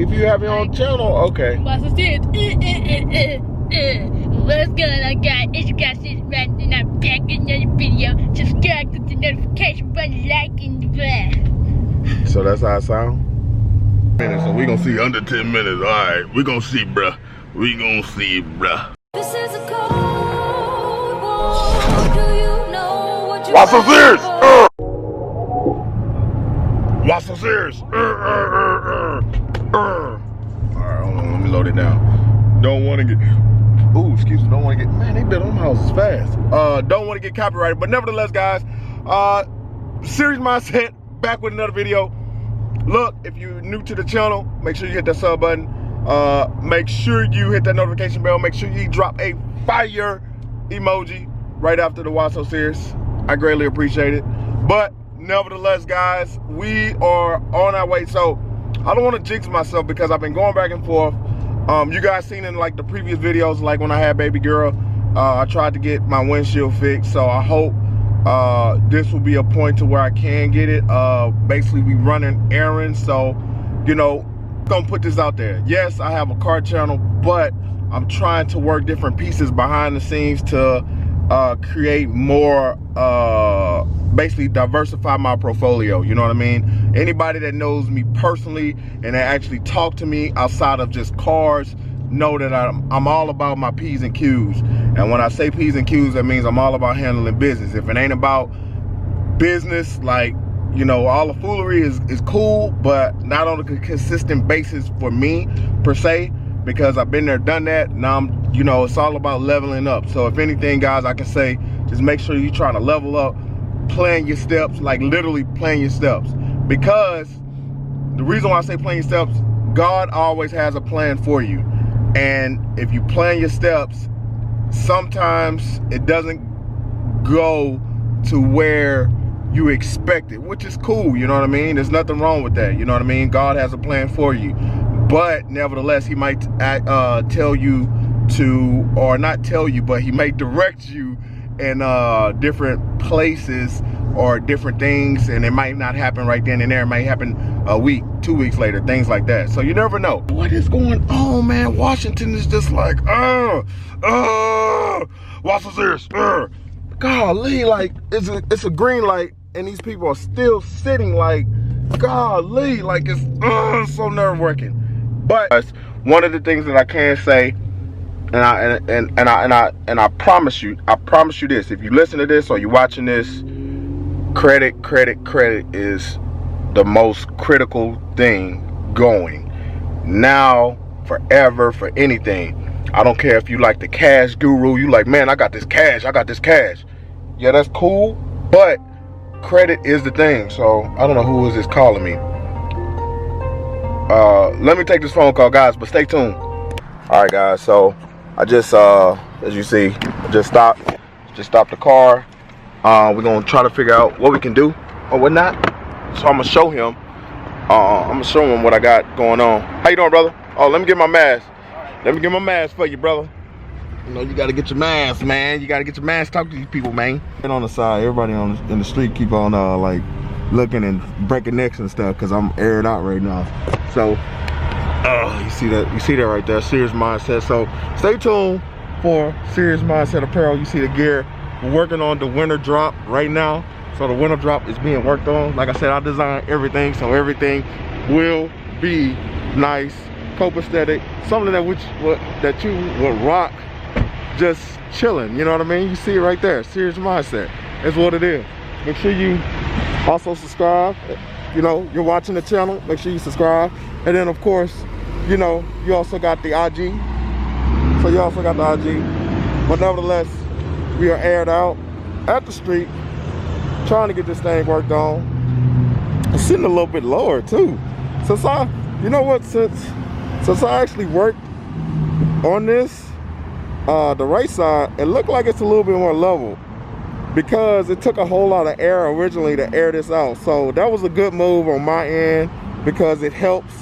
if you have your own channel, okay. What's good? What's going on, guys? It's Scatpack right and I'm back in another video. Subscribe to the notification button, like and blah. So that's how it sound? So we gonna see under 10 minutes. Alright, we gonna see, bruh. We gonna see, bruh. This is a cold war. Do you know what you What's so serious? What's so serious? Alright, hold on, let me load it down. Don't wanna get, ooh, excuse me, don't wanna get, man, they built them houses fast. Don't wanna get copyrighted, but nevertheless, guys, SeriousMindset, back with another video. Look, if you're new to the channel, make sure you hit that sub button. Make sure you hit that notification bell. Make sure you drop a fire emoji right after the Why So Serious. I greatly appreciate it. But nevertheless, guys, we are on our way. So I don't want to jinx myself because I've been going back and forth. You guys seen in like the previous videos, like when I had baby girl, I tried to get my windshield fixed. So I hope this will be a point to where I can get it. Basically we running errands, so you know, gonna put this out there. Yes, I have a car channel, but I'm trying to work different pieces behind the scenes to create more, basically diversify my portfolio, you know what I mean? Anybody that knows me personally and that actually talk to me outside of just cars know that I'm all about my P's and Q's. And when I say P's and Q's, that means I'm all about handling business. If it ain't about business, like, you know, all the foolery is cool, but not on a consistent basis for me, per se, because I've been there, done that. Now I'm, you know, it's all about leveling up. So if anything, guys, I can say, just make sure you're trying to level up, plan your steps, like literally plan your steps. Because the reason why I say plan your steps, God always has a plan for you. And if you plan your steps, sometimes it doesn't go to where you expect it, which is cool, you know what I mean? There's nothing wrong with that, you know what I mean? God has a plan for you. But nevertheless, he might tell you to, or not tell you, but he may direct you in different places or different things, and it might not happen right then and there. It might happen a week, 2 weeks later, things like that. So you never know. What is going on, man? Washington is just like, what's so serious? Golly, like, it's a green light, and these people are still sitting like, golly, like it's so nerve-wracking. But one of the things that I can say, and I promise you this, if you listen to this or you're watching this, credit is the most critical thing going now, forever, for anything. I don't care if you like the cash guru, you like, man, I got this cash. Yeah, that's cool, but credit is the thing. So I don't know who is this calling me. Let me take this phone call, guys, but stay tuned. All right, guys, so I just as you see, just stopped the car. We're gonna try to figure out what we can do or what not. So I'm gonna show him. What I got going on. How you doing, brother? Oh, let me get my mask. Let me get my mask for you, brother. You know, you gotta get your mask, man. You gotta get your mask. Talk to these people, man. And on the side, everybody in the street keep on like looking and breaking necks and stuff because I'm aired out right now. So, you see that right there, SeriousMindset. So stay tuned for SeriousMindset Apparel. You see the gear. We're working on the winter drop right now. So the winter drop is being worked on. Like I said, I designed everything, so everything will be nice, copacetic, something that you would rock just chilling, you know what I mean? You see it right there, SeriousMindset. That's what it is. Make sure you also subscribe. You know, you're watching the channel, make sure you subscribe. And then of course, you know, you also got the IG. So you also got the IG. But nevertheless, we are aired out at the street, trying to get this thing worked on. It's sitting a little bit lower too. Since I actually worked on this, the right side, it looked like it's a little bit more level because it took a whole lot of air originally to air this out. So that was a good move on my end because it helps.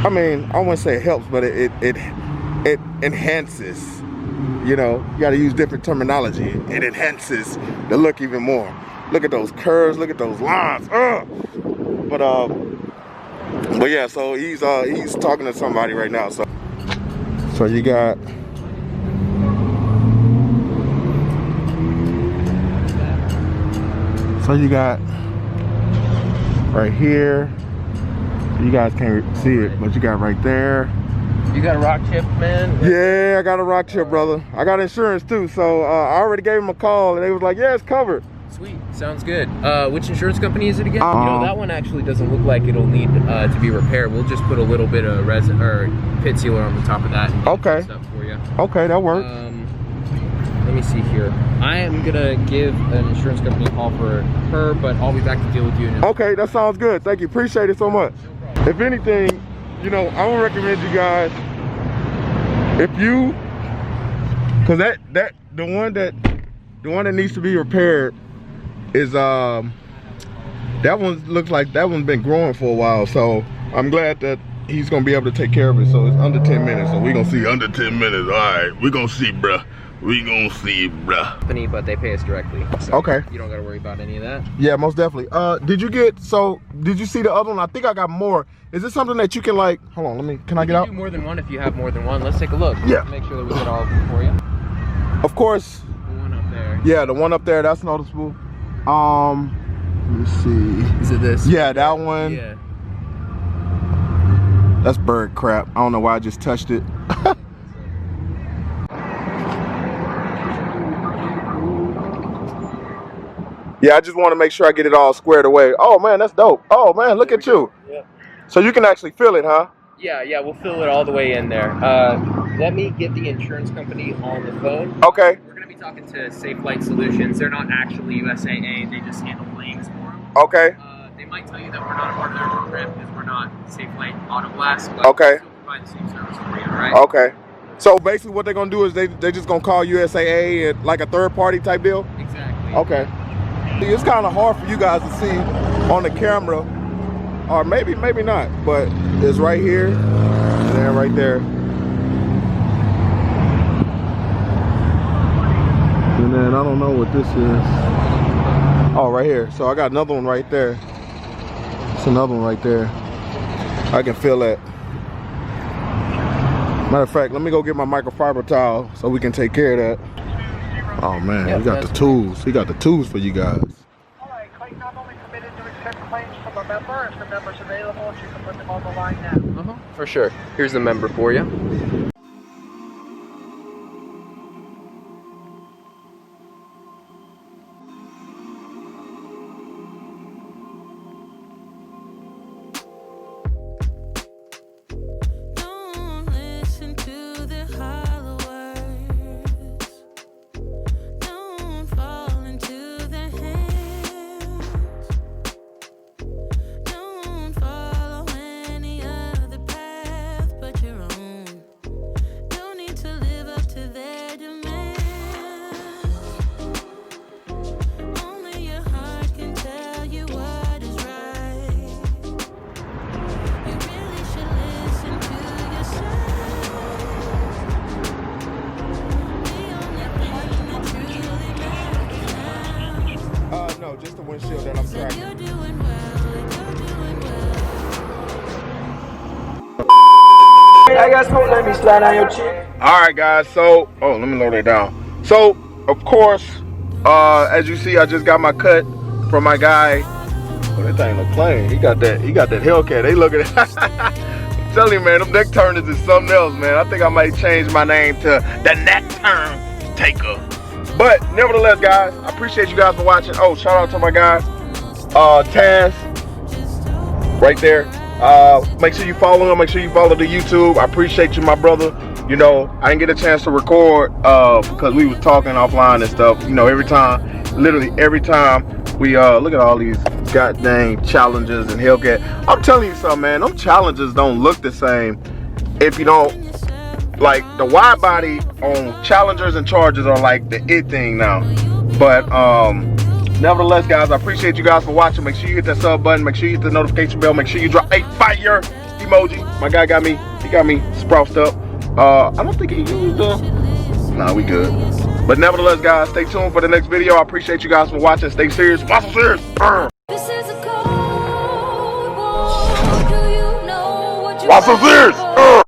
I mean, I wouldn't say it helps, but it enhances. You know, you got to use different terminology. It enhances the look even more. Look at those curves. Look at those lines. But But yeah, so he's talking to somebody right now. So you got right here. You guys can't see it, but you got right there. You got a rock chip, man? Yeah, I got a rock chip, brother. I got insurance too, so I already gave him a call, and they was like, "Yeah, it's covered." Sweet, sounds good. Which insurance company is it again? You know, that one actually doesn't look like it'll need to be repaired. We'll just put a little bit of resin or pit sealer on the top of that. And Okay. Stuff for you. Okay, that works. Let me see here. I am gonna give an insurance company a call for her, but I'll be back to deal with you. Okay, that sounds good. Thank you. Appreciate it so much. If anything, you know, I would recommend you guys, if you, cause the one that needs to be repaired is that one looks like that one's been growing for a while. So I'm glad that he's gonna be able to take care of it. So it's under 10 minutes. So we're gonna see under 10 minutes. All right, we're gonna see, bruh. We gonna see, bruh. Company, but they pay us directly. So okay. You don't gotta worry about any of that. Yeah, most definitely. Did you see the other one? I think I got more. Is this something that you can like, hold on, can I get out? Do more than one if you have more than one. Let's take a look. Yeah. Make sure that we get all of them for you. Of course. The one up there. Yeah, the one up there, that's noticeable. Let me see. Is it this? Yeah, that one. Yeah. That's bird crap. I don't know why I just touched it. Yeah, I just want to make sure I get it all squared away. Oh man, that's dope. Oh man, look at you. Yeah. So you can actually feel it, huh? Yeah, we'll fill it all the way in there. Let me get the insurance company on the phone. Okay. We're going to be talking to Safe Flight Solutions. They're not actually USAA. They just handle claims for them. Okay. They might tell you that we're not a part of their program because we're not Safe Flight Auto Blast. But okay. We'll provide the same service for you, all right? Okay. So basically what they're going to do is they just going to call USAA and like a third party type deal? Exactly. Okay. It's kind of hard for you guys to see on the camera, or maybe not, but it's right here and then right there. And then I don't know what this is. Oh, right here. So I got another one right there. It's another one right there. I can feel that. Matter of fact, let me go get my microfiber towel so we can take care of that. Oh man, yep, we got the tools. He got the tools for you guys. All right, Clayton, not only committed to accept claims from a member, if the member's available, you can put them on the line now. For sure. Here's the member for you. No, just the windshield that I'm tracking. I got smoke, let me slide on your cheek. Alright guys, so let me load it down. So of course, as you see, I just got my cut from my guy. Oh, that thing look clean. He got that Hellcat. They look at it. I'm telling you, man, them neck turners is something else, man. I think I might change my name to the Neck Turn Taker. But nevertheless, guys, I appreciate you guys for watching. Oh, shout out to my guy, Taz, right there. Make sure you follow him. Make sure you follow the YouTube. I appreciate you, my brother. You know, I didn't get a chance to record because we was talking offline and stuff. You know, literally every time we look at all these goddamn challenges and Hellcat. I'm telling you something, man. Them challenges don't look the same if you don't. Like the wide body on Challengers and Chargers are like the it thing now. But nevertheless, guys, I appreciate you guys for watching. Make sure you hit that sub button. Make sure you hit the notification bell. Make sure you drop a fire emoji. My guy got me sprouted up. I don't think he used nah, we good. But nevertheless, guys, stay tuned for the next video. I appreciate you guys for watching. Stay serious. Muscle serious. This is a cold war. Do you Why so serious?